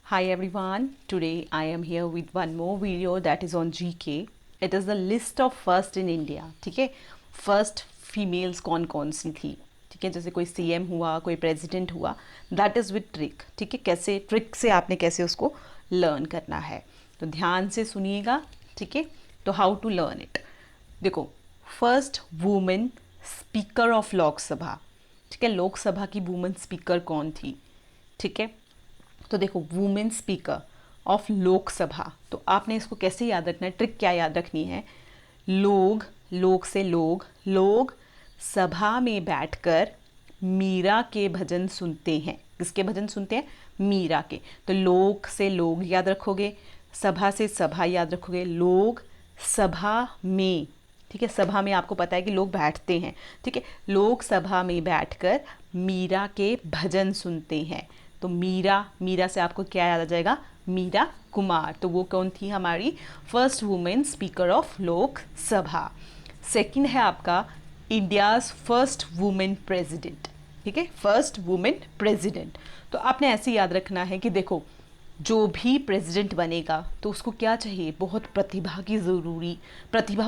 Hi everyone, today I am here with one more video that is on GK. It is the list of first in India. ठीक है, first females कौन कौन सी थी. ठीक है, जैसे कोई सीएम हुआ, कोई प्रेसिडेंट हुआ, दैट इज़ विथ ट्रिक. ठीक है, कैसे ट्रिक से आपने कैसे उसको लर्न करना है, तो ध्यान से सुनिएगा. ठीक है, तो हाउ टू लर्न इट. देखो, first women speaker of Lok Sabha. ठीक है, लोकसभा की वुमेन स्पीकर कौन थी. ठीक है, तो देखो, वुमेन स्पीकर ऑफ लोकसभा, तो आपने इसको कैसे याद रखना है, ट्रिक क्या याद रखनी है. लोग से लोग सभा में बैठकर मीरा के भजन सुनते हैं. किसके भजन सुनते हैं? मीरा के. तो लोग से लोग याद रखोगे, सभा से सभा याद रखोगे, लोग सभा में. ठीक है, सभा में आपको पता है कि लोग बैठते हैं. ठीक है, लोग सभा में बैठकर मीरा के भजन सुनते हैं. तो मीरा से आपको क्या याद आ जाएगा? मीरा कुमार. तो वो कौन थी? हमारी first women speaker of Lok Sabha. Second है आपका इंडियाज़ फर्स्ट वुमेन प्रेसिडेंट. ठीक है, फर्स्ट वुमेन प्रेसिडेंट. तो आपने ऐसे याद रखना है कि देखो, जो भी प्रेसिडेंट बनेगा तो उसको क्या चाहिए? बहुत प्रतिभा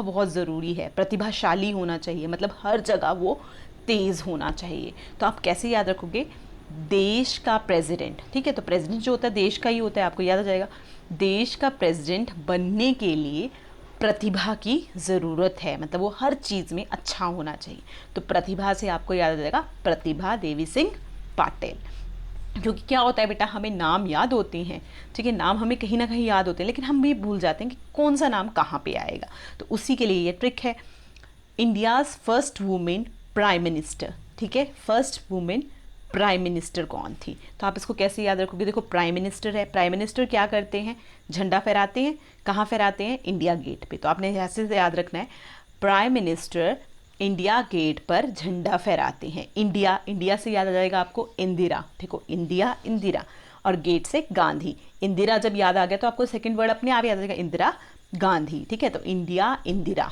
बहुत ज़रूरी है. प्रतिभाशाली होना चाहिए, मतलब हर जगह वो तेज़ होना चाहिए. तो आप कैसे याद रखोगे? देश का प्रेसिडेंट. ठीक है, तो प्रेसिडेंट जो होता है देश का ही होता है, आपको याद आ जाएगा. देश का प्रेसिडेंट बनने के लिए प्रतिभा की ज़रूरत है, मतलब वो हर चीज़ में अच्छा होना चाहिए. तो प्रतिभा से आपको याद आ जाएगा प्रतिभा देवी सिंह पाटिल. क्योंकि क्या होता है बेटा, हमें नाम याद होते हैं. ठीक है, नाम हमें कहीं ना कहीं याद होते हैं, लेकिन हम भी भूल जाते हैं कि कौन सा नाम कहाँ पे आएगा. तो उसी के लिए ये ट्रिक है. India's first women prime minister. ठीक है, फर्स्ट वुमेन प्राइम मिनिस्टर कौन थी? तो आप इसको कैसे याद रखोगे? देखो, प्राइम मिनिस्टर है, प्राइम मिनिस्टर क्या करते हैं? झंडा फहराते हैं. कहाँ फहराते हैं? इंडिया गेट पे. तो आपने ऐसे से याद रखना है, प्राइम मिनिस्टर इंडिया गेट पर झंडा फहराते हैं. इंडिया से याद आ जाएगा आपको इंदिरा. देखो, इंदिरा और गेट से गांधी. इंदिरा जब याद आ गया तो आपको सेकंड वर्ड अपने आप याद आ जाएगा, इंदिरा गांधी. ठीक है, तो इंदिरा.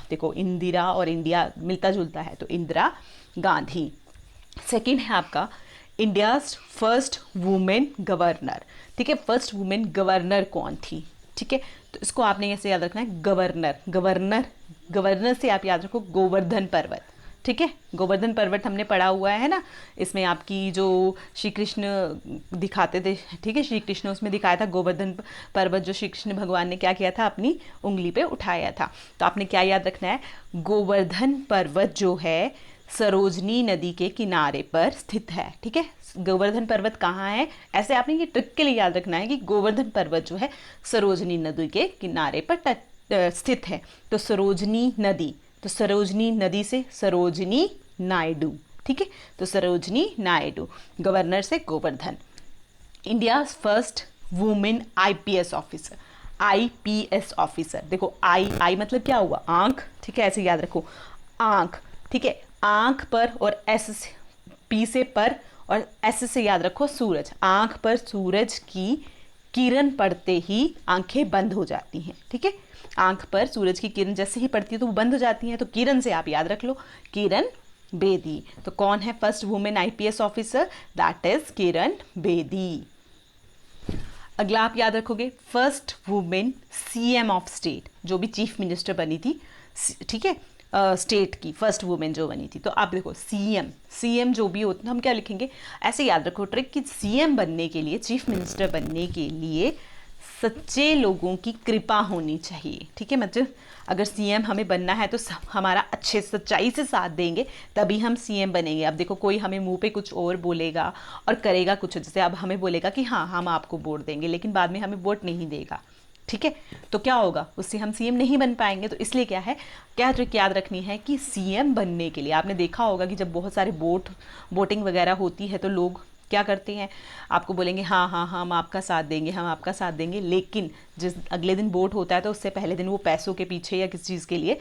देखो, इंदिरा और इंडिया मिलता जुलता है, तो इंदिरा गांधी. सेकंड है आपका इंडियाज़ फर्स्ट वुमेन गवर्नर. ठीक है, फर्स्ट वुमेन गवर्नर कौन थी? ठीक है, तो इसको आपने ऐसे याद रखना है, गवर्नर से आप याद रखो गोवर्धन पर्वत. ठीक है, गोवर्धन पर्वत हमने पढ़ा हुआ है ना, इसमें आपकी जो श्री कृष्ण दिखाते थे. ठीक है, श्री कृष्ण उसमें दिखाया था गोवर्धन पर्वत, जो श्री कृष्ण भगवान ने क्या किया था, अपनी उंगली पे उठाया था. तो आपने क्या याद रखना है? गोवर्धन पर्वत जो है सरोजनी नदी के किनारे पर स्थित है. ठीक है, गोवर्धन पर्वत कहाँ है? ऐसे आपने ये ट्रिक के लिए याद रखना है कि गोवर्धन पर्वत जो है सरोजनी नदी के किनारे पर स्थित है. तो सरोजनी नदी से सरोजनी नायडू. ठीक है, तो सरोजनी नायडू. गवर्नर से Govardhan. India's first women IPS officer. देखो, आई मतलब क्या हुआ? आंख. ठीक है, ऐसे याद रखो, आंख. ठीक है, आंख पर, और एस से, पी से पर और एस से याद रखो सूरज. आंख पर सूरज की किरण पड़ते ही आंखें बंद हो जाती हैं. ठीक है, आंख पर सूरज की किरण जैसे ही पड़ती है तो वो बंद हो जाती हैं. तो किरण से आप याद रख लो, किरण बेदी. तो कौन है first women IPS officer? That is Kiran Bedi. अगला आप याद रखोगे, first women CM of state, जो भी चीफ मिनिस्टर बनी थी. ठीक है, स्टेट की फर्स्ट वुमेन जो बनी थी. तो आप देखो, सीएम जो भी होता है, हम क्या लिखेंगे? ऐसे याद रखो ट्रिक कि सीएम बनने के लिए, चीफ मिनिस्टर बनने के लिए सच्चे लोगों की कृपा होनी चाहिए. ठीक है, मतलब अगर सीएम हमें बनना है तो हमारा अच्छे सच्चाई से साथ देंगे तभी हम सीएम बनेंगे. अब देखो, कोई हमें मुंह पे कुछ और बोलेगा और करेगा कुछ, जैसे अब हमें बोलेगा कि हाँ हम आपको वोट देंगे, लेकिन बाद में हमें वोट नहीं देगा. ठीक है, तो क्या होगा? उससे हम सीएम नहीं बन पाएंगे. तो इसलिए क्या ट्रिक याद रखनी है कि सीएम बनने के लिए आपने देखा होगा कि जब बहुत सारे वोटिंग वगैरह होती है तो लोग क्या करते हैं, आपको बोलेंगे हाँ हाँ हम आपका साथ देंगे, लेकिन जिस अगले दिन वोट होता है तो उससे पहले दिन वो पैसों के पीछे या किसी चीज़ के लिए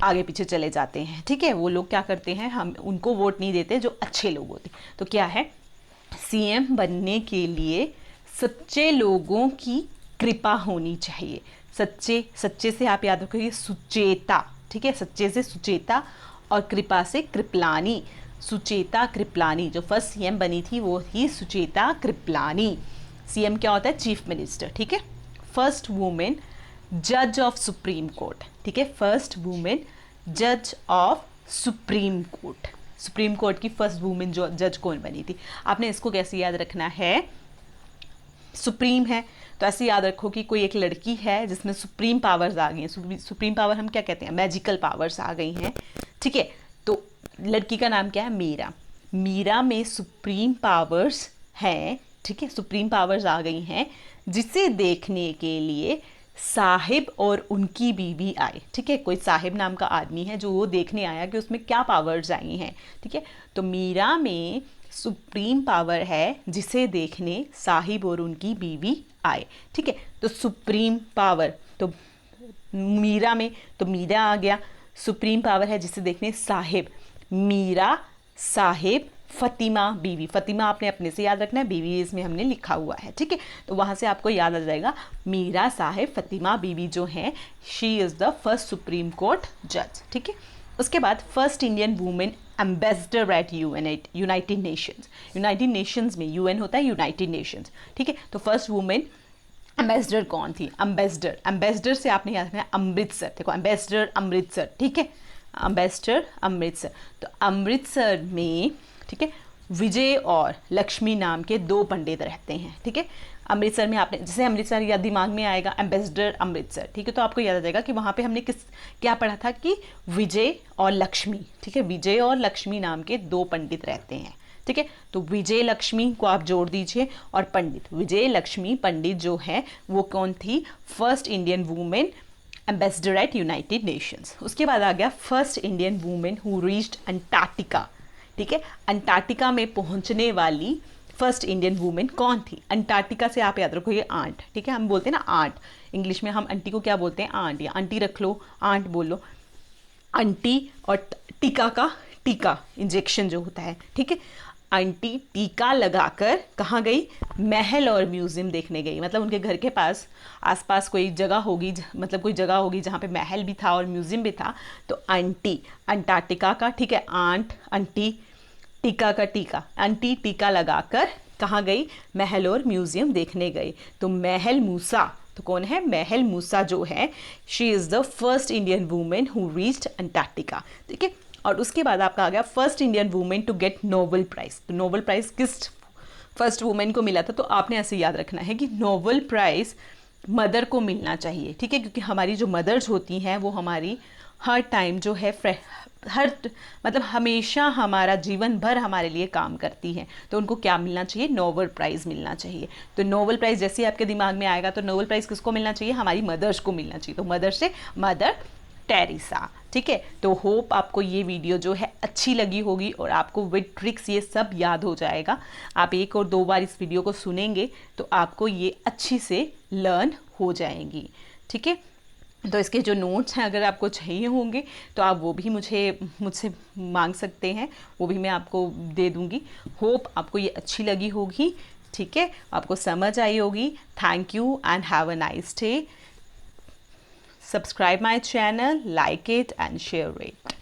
आगे पीछे चले जाते हैं. ठीक है, वो लोग क्या करते हैं, हम उनको वोट नहीं देते जो अच्छे लोग होते. तो क्या है, सीएम बनने के लिए सच्चे लोगों की कृपा होनी चाहिए. सच्चे से आप याद रखोगे सुचेता. ठीक है, सच्चे से सुचेता और कृपा से कृपलानी. सुचेता कृपलानी, जो फर्स्ट सीएम बनी थी वो थी सुचेता कृपलानी. सीएम क्या होता है? चीफ मिनिस्टर, ठीक है। फर्स्ट वुमेन जज ऑफ सुप्रीम कोर्ट, ठीक है, फर्स्ट वुमेन जज of supreme court. Supreme court की फर्स्ट वुमेन जो जज कौन बनी थी? आपने इसको कैसे याद रखना है? सुप्रीम है तो ऐसे याद रखो कि कोई एक लड़की है जिसमें सुप्रीम पावर्स आ गई हैं। सुप्रीम पावर हम क्या कहते हैं? मैजिकल पावर्स आ गई हैं, ठीक है। तो लड़की का नाम क्या है? मीरा। मीरा में सुप्रीम पावर्स हैं, ठीक है, सुप्रीम पावर्स आ गई हैं, जिसे देखने के लिए साहिब और उनकी बीवी आए, ठीक है। कोई साहिब नाम का आदमी है जो वो देखने आया कि उसमें क्या पावर्स आई हैं, ठीक है। तो मीरा में सुप्रीम पावर है जिसे देखने साहिब और उनकी बीवी आए, ठीक है। तो सुप्रीम पावर, तो मीरा में तो मीरा आ गया। सुप्रीम पावर है जिसे देखने साहिब, मीरा, साहिब, फतिमा, बीवी। फतिमा आपने अपने से याद रखना है, बीवी इसमें हमने लिखा हुआ है, ठीक है। तो वहाँ से आपको याद आ जाएगा मीरा, साहिब, फतिमा, बीवी जो हैं, she is the first supreme court जज, ठीक है। उसके बाद first Indian women ambassador eight United Nations. United Nations में यूएन होता है यूनाइटेड नेशंस, ठीक है। तो फर्स्ट वुमेन एम्बेसडर कौन थी? एम्बेसडर, एम्बेसडर से आपने याद रखना अमृतसर, देखो एम्बेसडर अमृतसर, ठीक है, एम्बेसडर अमृतसर। तो अमृतसर में, ठीक है, विजय और लक्ष्मी नाम के 2 पंडित रहते हैं, ठीक है। अमृतसर में आपने जैसे अमृतसर या दिमाग में आएगा एम्बेसडर अमृतसर, ठीक है, तो आपको याद आ जाएगा कि वहाँ पे हमने क्या पढ़ा था कि विजय और लक्ष्मी, ठीक है, विजय और लक्ष्मी नाम के 2 पंडित रहते हैं, ठीक है। तो विजय लक्ष्मी को आप जोड़ दीजिए और पंडित, विजय लक्ष्मी पंडित जो है वो कौन थी? First Indian women ambassador eight United Nations. उसके बाद आ गया first Indian women who reached Antarctica, ठीक है। अंटार्कटिका में पहुंचने वाली फर्स्ट इंडियन वुमेन कौन थी? अंटार्कटिका से आप याद रखो ये आंट, ठीक है, हम बोलते हैं ना आंट, इंग्लिश में हम आंटी को क्या बोलते हैं? आंट, या आंटी रख लो, आंट बोलो। आंटी और टीका का टीका इंजेक्शन जो होता है, ठीक है। आंटी टीका लगाकर कहाँ गई? महल और म्यूजियम देखने गई। मतलब उनके घर के पास आसपास कोई जगह होगी, मतलब कोई जगह होगी जहाँ पे महल भी था और म्यूजियम भी था। तो आंटी अंटार्कटिका का, ठीक है, आंट, आंटी, टीका का टीका, आंटी टीका लगाकर कहाँ गई? महल और म्यूजियम देखने गई। तो महल मूसा, तो कौन है? महल मूसा जो है, she is the first Indian women who reached Antarctica, ठीक है। और उसके बाद आपका आ गया first Indian women to get Nobel prize. तो नोबेल प्राइज़ किस फर्स्ट वुमेन को मिला था? तो आपने ऐसे याद रखना है कि नोबेल प्राइज़ मदर को मिलना चाहिए, ठीक है, क्योंकि हमारी जो मदर्स होती हैं वो हमारी हर टाइम जो है मतलब हमेशा हमारा जीवन भर हमारे लिए काम करती हैं। तो उनको क्या मिलना चाहिए? नोबेल प्राइज़ मिलना चाहिए। तो नोबेल प्राइज़ जैसे ही आपके दिमाग में आएगा तो नोबेल प्राइज़ किसको मिलना चाहिए? हमारी मदर्स को मिलना चाहिए। तो मदर से मदर टेरेसा, ठीक है। तो होप आपको ये वीडियो जो है अच्छी लगी होगी और आपको विद ट्रिक्स ये सब याद हो जाएगा। आप 1 और 2 बार इस वीडियो को सुनेंगे तो आपको ये अच्छी से लर्न हो जाएंगी, ठीक है। तो इसके जो नोट्स हैं अगर आपको चाहिए होंगे तो आप वो भी मुझसे मांग सकते हैं, वो भी मैं आपको दे दूँगी। होप आपको ये अच्छी लगी होगी, ठीक है, आपको समझ आई होगी। Thank you and have a nice day. Subscribe my channel, like it and share it.